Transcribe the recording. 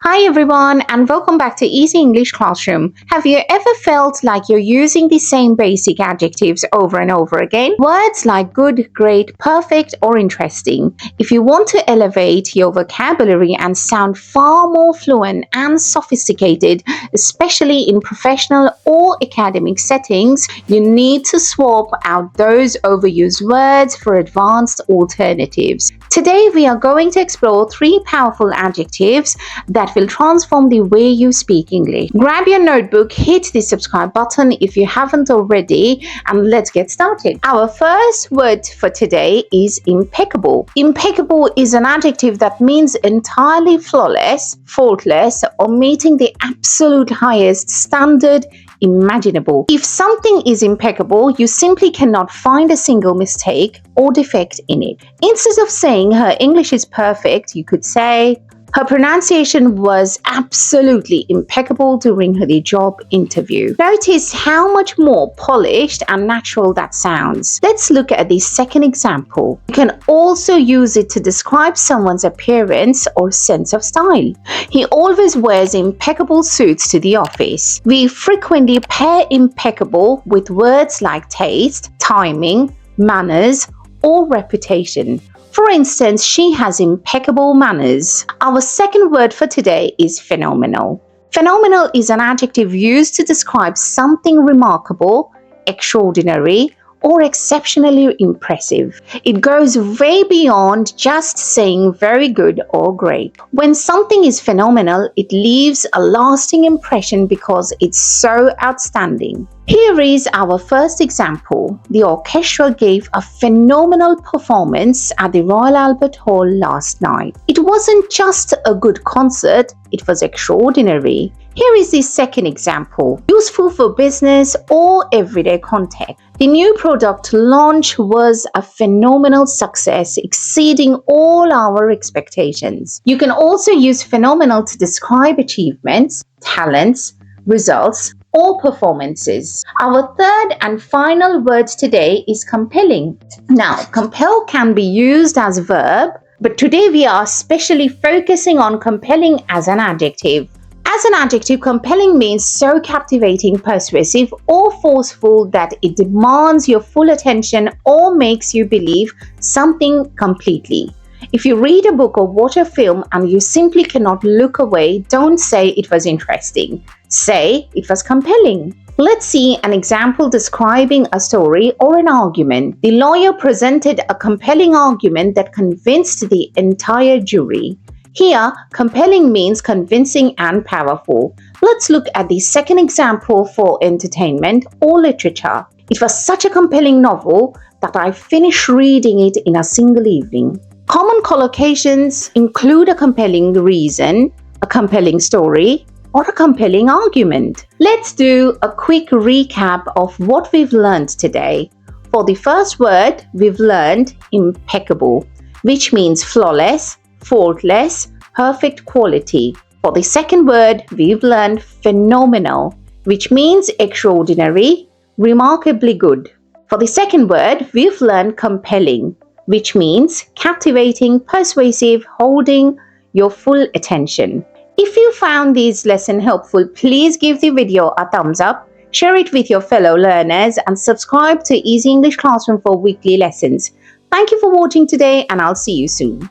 Hi everyone and welcome back to Easy English Classroom. Have you ever felt like you're using the same basic adjectives over and over again? Words like good, great, perfect or interesting. If you want to elevate your vocabulary and sound far more fluent and sophisticated, especially in professional or academic settings, you need to swap out those overused words for advanced alternatives. Today we are going to explore 3 powerful adjectives that will transform the way you speak English. Grab your notebook, hit the subscribe button if you haven't already, and let's get started. Our first word for today is impeccable. Impeccable is an adjective that means entirely flawless, faultless, or meeting the absolute highest standard imaginable. If something is impeccable, you simply cannot find a single mistake or defect in it. Instead of saying her English is perfect, you could say her pronunciation was absolutely impeccable during the job interview. Notice how much more polished and natural that sounds. Let's look at the second example. You can also use it to describe someone's appearance or sense of style. He always wears impeccable suits to the office. We frequently pair impeccable with words like taste, timing, manners, or reputation. For instance, she has impeccable manners. Our second word for today is phenomenal. Phenomenal is an adjective used to describe something remarkable, extraordinary, or exceptionally impressive. It goes way beyond just saying very good or great. When something is phenomenal, it leaves a lasting impression because it's so outstanding. Here is our first example. The orchestra gave a phenomenal performance at the Royal Albert Hall last night. It wasn't just a good concert, it was extraordinary. Here is the second example, useful for business or everyday context. The new product launch was a phenomenal success, exceeding all our expectations. You can also use phenomenal to describe achievements, talents, results, or performances. Our third and final word today is compelling. Now, compel can be used as a verb, but today we are especially focusing on compelling as an adjective. As an adjective, compelling means so captivating, persuasive, or forceful that it demands your full attention or makes you believe something completely. If you read a book or watch a film and you simply cannot look away, don't say it was interesting. Say it was compelling. Let's see an example describing a story or an argument. The lawyer presented a compelling argument that convinced the entire jury. Here, compelling means convincing and powerful. Let's look at the second example for entertainment or literature. It was such a compelling novel that I finished reading it in a single evening. Common collocations include a compelling reason, a compelling story, or a compelling argument. Let's do a quick recap of what we've learned today. For the first word, we've learned impeccable, which means flawless, faultless, perfect quality. For the second word, we've learned phenomenal, which means extraordinary, remarkably good. For the second word, we've learned compelling, which means captivating, persuasive, holding your full attention. If you found this lesson helpful, please give the video a thumbs up, share it with your fellow learners, and subscribe to Easy English Classroom for weekly lessons. Thank you for watching today, and I'll see you soon.